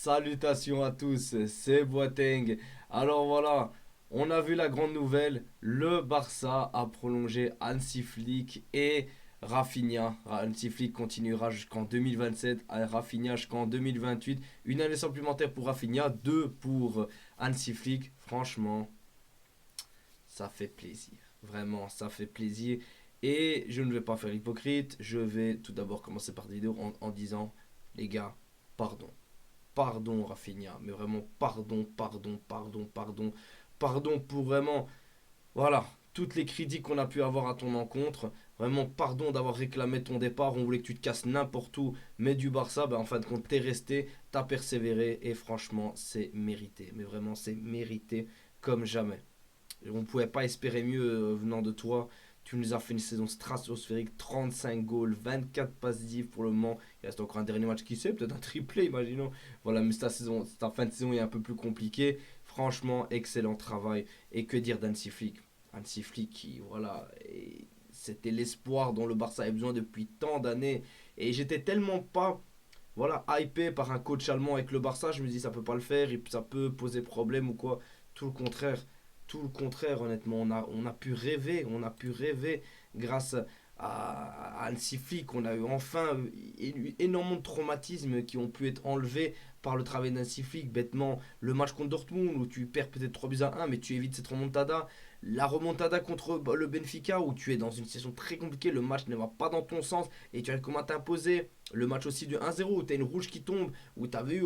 Salutations à tous, c'est Boateng. Alors voilà, on a vu la grande nouvelle, le Barça a prolongé Hansi Flick et Rafinha. Hansi Flick continuera jusqu'en 2027, Rafinha jusqu'en 2028. Une année supplémentaire pour Rafinha, deux pour Hansi Flick. Franchement, ça fait plaisir. Vraiment, ça fait plaisir. Et je ne vais pas faire hypocrite, je vais tout d'abord commencer par des vidéos en disant, les gars, pardon. Pardon Rafinha, mais vraiment pardon, pardon, pardon, pardon, pardon pour vraiment, voilà, toutes les critiques qu'on a pu avoir à ton encontre. Vraiment pardon d'avoir réclamé ton départ, on voulait que tu te casses n'importe où, mais du Barça, ben, en fin de compte, t'es resté, t'as persévéré, et franchement, c'est mérité. Mais vraiment, c'est mérité comme jamais. On ne pouvait pas espérer mieux venant de toi. Tu nous as fait une saison stratosphérique, 35 goals, 24 passes décisives pour le moment. Il reste encore un dernier match qui sait, peut-être un triplé, imaginons. Voilà, mais ta fin de saison est un peu plus compliquée. Franchement, excellent travail. Et que dire d'Hansi Flick? Hansi Flick qui, voilà, c'était l'espoir dont le Barça avait besoin depuis tant d'années. Et j'étais tellement pas, voilà, hypé par un coach allemand avec le Barça. Je me dis, ça peut pas le faire, et ça peut poser problème ou quoi. Tout le contraire. Tout le contraire, honnêtement. On a pu rêver grâce à Hansi Flick. On a eu enfin énormément de traumatismes qui ont pu être enlevés par le travail d'Hansi Flick. Bêtement, le match contre Dortmund où tu perds peut-être 3-1, mais tu évites cette remontada. La remontada contre le Benfica où tu es dans une situation très compliquée, le match ne va pas dans ton sens et tu arrives comment t'imposer. Le match aussi du 1-0 où tu as une rouge qui tombe, où tu avais eu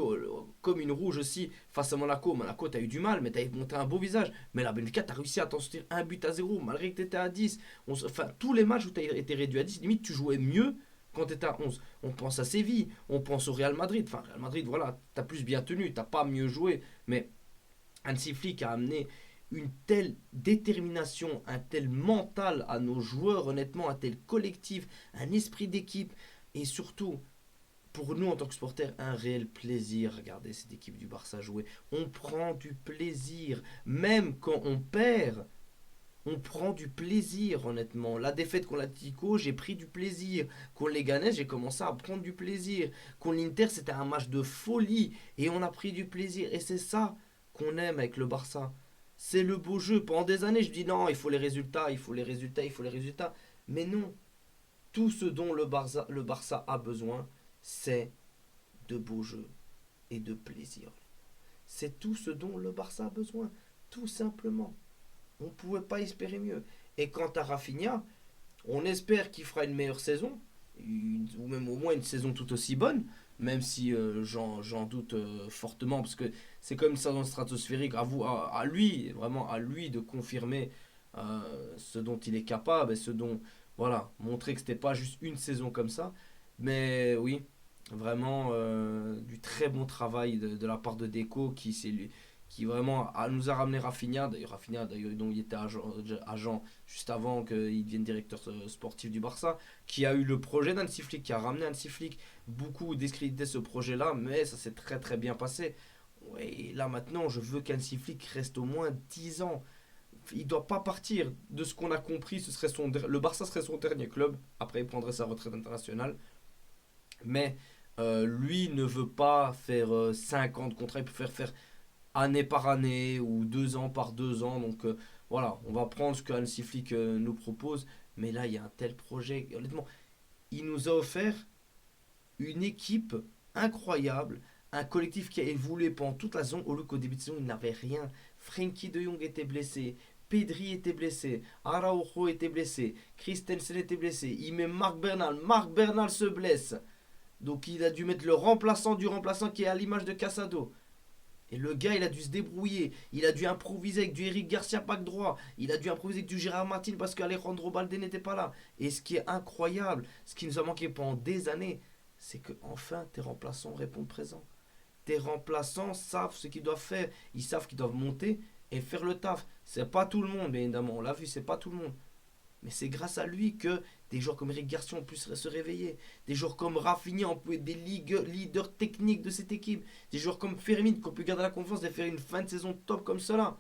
comme une rouge aussi face à Monaco. Monaco, tu as eu du mal, mais tu as monté un beau visage. Mais la Benfica, tu as réussi à t'en sortir un but à 0 malgré que tu étais à 10. Enfin, tous les matchs où tu as été réduit à 10, limite tu jouais mieux quand tu étais à 11. On pense à Séville, on pense au Real Madrid. Enfin, Real Madrid, voilà, tu as plus bien tenu, tu pas mieux joué. Mais Hansi Flick a amené une telle détermination, un tel mental à nos joueurs, honnêtement, un tel collectif, un esprit d'équipe et surtout pour nous en tant que supporters, un réel plaisir. Regardez cette équipe du Barça jouer. On prend du plaisir. Même quand on perd, on prend du plaisir, honnêtement. La défaite contre l'Atlético, j'ai pris du plaisir. Contre les Ganes, j'ai commencé à prendre du plaisir. Contre l'Inter, c'était un match de folie. Et on a pris du plaisir. Et c'est ça qu'on aime avec le Barça. C'est le beau jeu. Pendant des années, je dis non, il faut les résultats, il faut les résultats, il faut les résultats. Mais non. Tout ce dont le Barça a besoin, c'est de beaux jeux et de plaisir. C'est tout ce dont le Barça a besoin, tout simplement. On ne pouvait pas espérer mieux. Et quant à Rafinha, on espère qu'il fera une meilleure saison, ou même au moins une saison tout aussi bonne, même si j'en doute fortement, parce que c'est comme une saison stratosphérique. À lui, vraiment à lui de confirmer ce dont il est capable et ce dont, voilà, montrer que c'était pas juste une saison comme ça. Mais oui, vraiment du très bon travail de la part de Deco qui vraiment nous a ramené Rafinha. D'ailleurs, Rafinha, d'ailleurs, dont il était agent juste avant qu'il devienne directeur sportif du Barça, qui a eu le projet d'Hansi Flick, qui a ramené Hansi Flick. Beaucoup discrédité ce projet-là, mais ça s'est très très bien passé. Et là maintenant, je veux qu'Hansi Flick reste au moins 10 ans. Il doit pas partir. De ce qu'on a compris, le Barça serait son dernier club. Après, il prendrait sa retraite internationale. Mais lui ne veut pas faire 5 ans de contrat. Il préfère faire année par année ou 2 ans par 2 ans. Donc voilà, on va prendre ce que Hansi Flick nous propose. Mais là, il y a un tel projet. Honnêtement, il nous a offert une équipe incroyable, un collectif qui a évolué pendant toute la saison, au lieu qu'au début de saison, il n'avait rien. Frenkie de Jong était blessé, Pedri était blessé, Araujo était blessé, Christensen était blessé, il met Marc Bernal se blesse. Donc il a dû mettre le remplaçant du remplaçant qui est à l'image de Casado. Et le gars, il a dû se débrouiller. Il a dû improviser avec du Eric Garcia back droit. Il a dû improviser avec du Gérard Martin parce qu'Alejandro Balde n'était pas là. Et ce qui est incroyable, ce qui nous a manqué pendant des années, c'est que enfin tes remplaçants répondent présent. Tes remplaçants savent ce qu'ils doivent faire. Ils savent qu'ils doivent monter et faire le taf. C'est pas tout le monde, bien évidemment. On l'a vu, c'est pas tout le monde. Mais c'est grâce à lui que des joueurs comme Eric Garcia ont pu se réveiller. Des joueurs comme Rafinha ont pu être des leaders techniques de cette équipe. Des joueurs comme Fermin qui ont pu garder la confiance de faire une fin de saison top comme cela.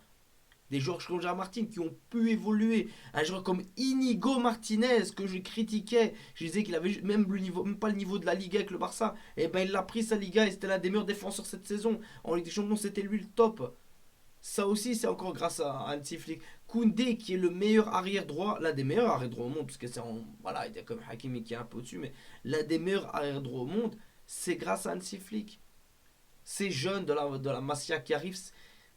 des joueurs comme Gérard Martin qui ont pu évoluer, un joueur comme Inigo Martinez que je critiquais, je disais qu'il avait même le niveau, même pas le niveau de la Liga avec le Barça, et ben il a pris sa Liga et c'était l'un des meilleurs défenseurs cette saison. En Ligue des Champions, c'était lui le top. Ça aussi, c'est encore grâce à Hansi Flick. Koundé, qui est le meilleur arrière droit, l'un des meilleurs arrière droits au monde, parce que c'est voilà, il y a comme Hakimi qui est un peu au-dessus, mais l'un des meilleurs arrière droits au monde, c'est grâce à Hansi Flick. Ces jeunes de la Masia qui arrivent,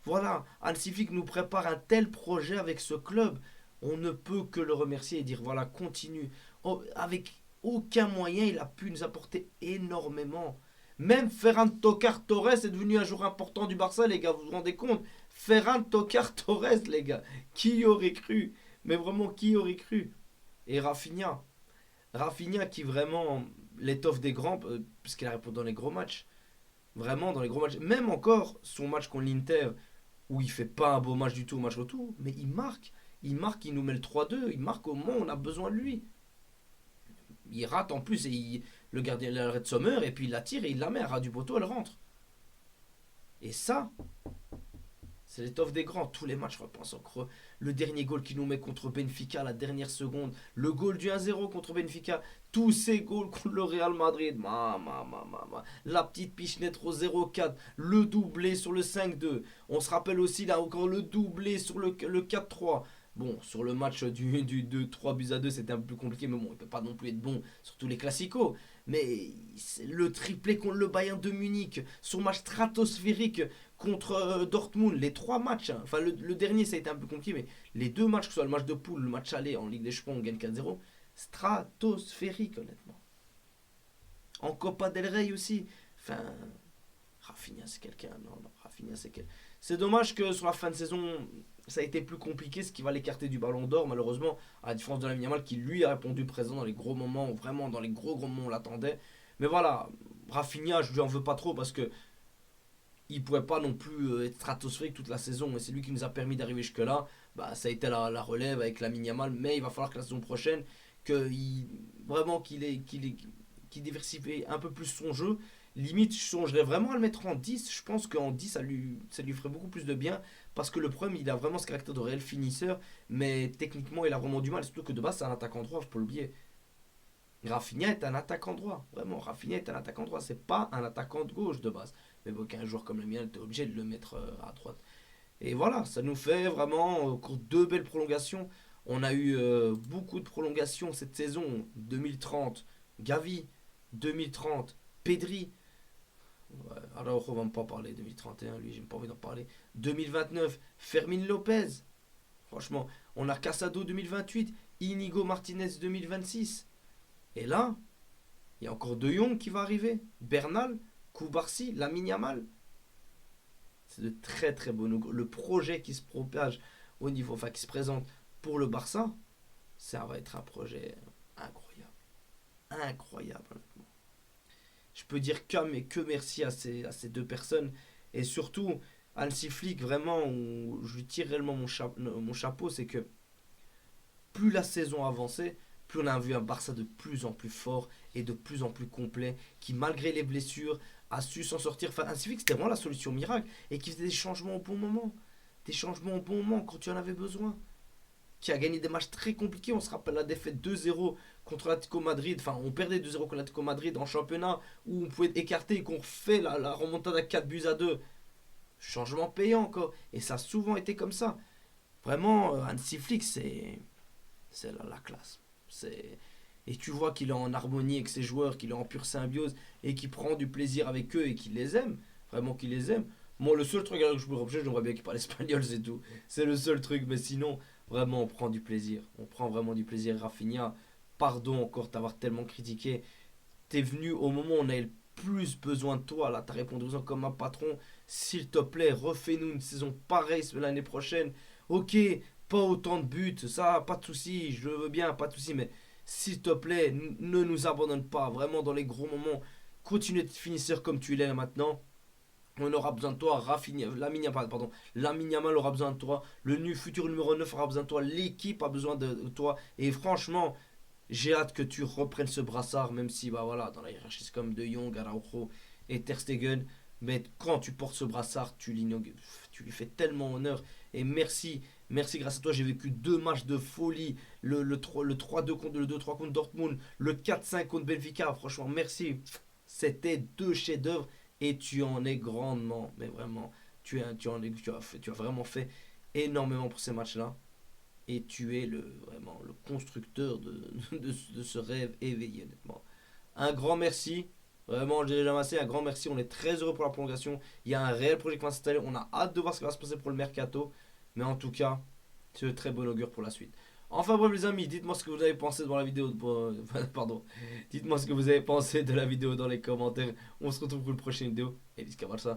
voilà, Hansi Flick nous prépare un tel projet avec ce club. On ne peut que le remercier et dire voilà, continue. Oh, avec aucun moyen, il a pu nous apporter énormément. Même Ferran Tokar Torres est devenu un joueur important du Barça, les gars, vous vous rendez compte? Ferran Tokar Torres, les gars, qui aurait cru? Mais vraiment, qui aurait cru? Et Rafinha, Rafinha qui vraiment l'étoffe des grands, puisqu'il a répondu dans les gros matchs. Vraiment, dans les gros matchs. Même encore, son match contre l'Inter, où il fait pas un beau match du tout au match retour, mais il marque. Il marque, il nous met le 3-2, il marque au moment où on a besoin de lui. Il rate en plus, le gardien l'arrête Sommer, et puis il la tire et il la met, à ras du poteau, elle rentre. Et ça, c'est l'étoffe des grands. Tous les matchs, je repense encore. Le dernier goal qu'il nous met contre Benfica, la dernière seconde. Le goal du 1-0 contre Benfica. Tous ces goals contre le Real Madrid. La petite pichenette au 0-4. Le doublé sur le 5-2. On se rappelle aussi là encore le doublé sur le 4-3. Bon, sur le match du 2-3 buts à 2, c'était un peu plus compliqué, mais bon, il peut pas non plus être bon sur tous les classicos. Mais le triplé contre le Bayern de Munich, son match stratosphérique contre Dortmund, les trois matchs, hein. Enfin le dernier ça a été un peu compliqué, mais les deux matchs, que ce soit le match de poule, le match aller en Ligue des Champions, on gagne 4-0, stratosphérique honnêtement. En Copa del Rey aussi, enfin, Rafinha c'est quelqu'un, non, Rafinha c'est quelqu'un. C'est dommage que sur la fin de saison, ça a été plus compliqué, ce qui va l'écarter du Ballon d'Or, malheureusement, à la différence de Lamine Yamal qui lui a répondu présent dans les gros moments, vraiment dans les gros moments on l'attendait. Mais voilà, Rafinha, je lui en veux pas trop parce que il pouvait pas non plus être stratosphérique toute la saison et c'est lui qui nous a permis d'arriver jusque là. Bah, ça a été la relève avec la Yamal, mais il va falloir que la saison prochaine vraiment qu'il diversifie un peu plus son jeu. Limite je songerais vraiment à le mettre en 10. Je pense qu'en 10 ça lui ferait beaucoup plus de bien parce que le problème il a vraiment ce caractère de réel finisseur, mais techniquement il a vraiment du mal, surtout que de base c'est un attaquant droit, faut pas l'oublier. Rafinha est un attaquant droit, vraiment. Rafinha est un attaquant droit, c'est pas un attaquant de gauche de base. Mais bon, qu'un joueur comme le mien, t'es obligé de le mettre à droite. Et voilà, ça nous fait vraiment encore deux belles prolongations. On a eu beaucoup de prolongations cette saison. 2030, Gavi. 2030, Pedri. Ouais, alors on va même pas parler 2031, lui, j'ai pas envie d'en parler. 2029, Fermin Lopez. Franchement, on a Casado 2028, Inigo Martinez 2026. Et là, il y a encore De Jong qui va arriver. Bernal, Koubarsi, Lamine Yamal. C'est de très très beaux. Le projet qui se propage au niveau, enfin qui se présente pour le Barça, ça va être un projet incroyable. Incroyable, honnêtement. Je peux dire que merci à ces deux personnes. Et surtout, Hansi Flick, vraiment, où je lui tire réellement mon chapeau, c'est que plus la saison avançait, plus on a vu un Barça de plus en plus fort et de plus en plus complet, qui malgré les blessures a su s'en sortir. Enfin, ainsi que c'était vraiment la solution miracle et qui faisait des changements au bon moment. Des changements au bon moment quand tu en avais besoin. Qui a gagné des matchs très compliqués. On se rappelle la défaite 2-0 contre l'Atlético Madrid. Enfin, on perdait 2-0 contre l'Atlético Madrid en championnat où on pouvait écarter et qu'on refait la remontada à 4 buts à 2. Changement payant encore. Et ça a souvent été comme ça. Vraiment, Hansi Flick, c'est la classe. C'est... Et tu vois qu'il est en harmonie avec ses joueurs, qu'il est en pure symbiose et qu'il prend du plaisir avec eux et qu'il les aime. Vraiment qu'il les aime. Moi, le seul truc que je me reproche, j'aimerais bien qu'il parle espagnol, c'est tout. C'est le seul truc, mais sinon, vraiment, on prend du plaisir. On prend vraiment du plaisir. Rafinha, pardon encore t'avoir tellement critiqué. T'es venu au moment où on avait le plus besoin de toi. Là, t'as répondu comme un patron. S'il te plaît, refais-nous une saison pareille l'année prochaine. Ok, pas autant de buts, ça, pas de soucis, je veux bien, pas de soucis, mais s'il te plaît, ne nous abandonne pas. Vraiment, dans les gros moments, continue d'être finisseur comme tu l'es là maintenant. On aura besoin de toi, Rafinha, Lamine Yamal aura besoin de toi, le futur numéro 9 aura besoin de toi, l'équipe a besoin de toi. Et franchement, j'ai hâte que tu reprennes ce brassard, même si bah voilà, dans la hiérarchie c'est comme De Jong, Araujo et Ter Stegen. Mais quand tu portes ce brassard, tu lui fais tellement honneur. Et merci, merci grâce à toi, j'ai vécu deux matchs de folie. Le 3-2 contre le 2-3 contre Dortmund, le 4-5 contre Benfica. Franchement, merci. C'était deux chefs-d'œuvre et tu en es grandement, mais vraiment, tu as vraiment fait énormément pour ces matchs-là. Et tu es vraiment le constructeur de ce rêve éveillé, honnêtement. Un grand merci. Vraiment, j'ai jamais assez. Un grand merci. On est très heureux pour la prolongation. Il y a un réel projet qui va s'installer. On a hâte de voir ce qui va se passer pour le mercato. Mais en tout cas, c'est de très bon augure pour la suite. Enfin bref les amis, dites-moi ce que vous avez pensé de la vidéo. Pardon. Dites-moi ce que vous avez pensé de la vidéo dans les commentaires. On se retrouve pour une prochaine vidéo. Et jusqu'à ça.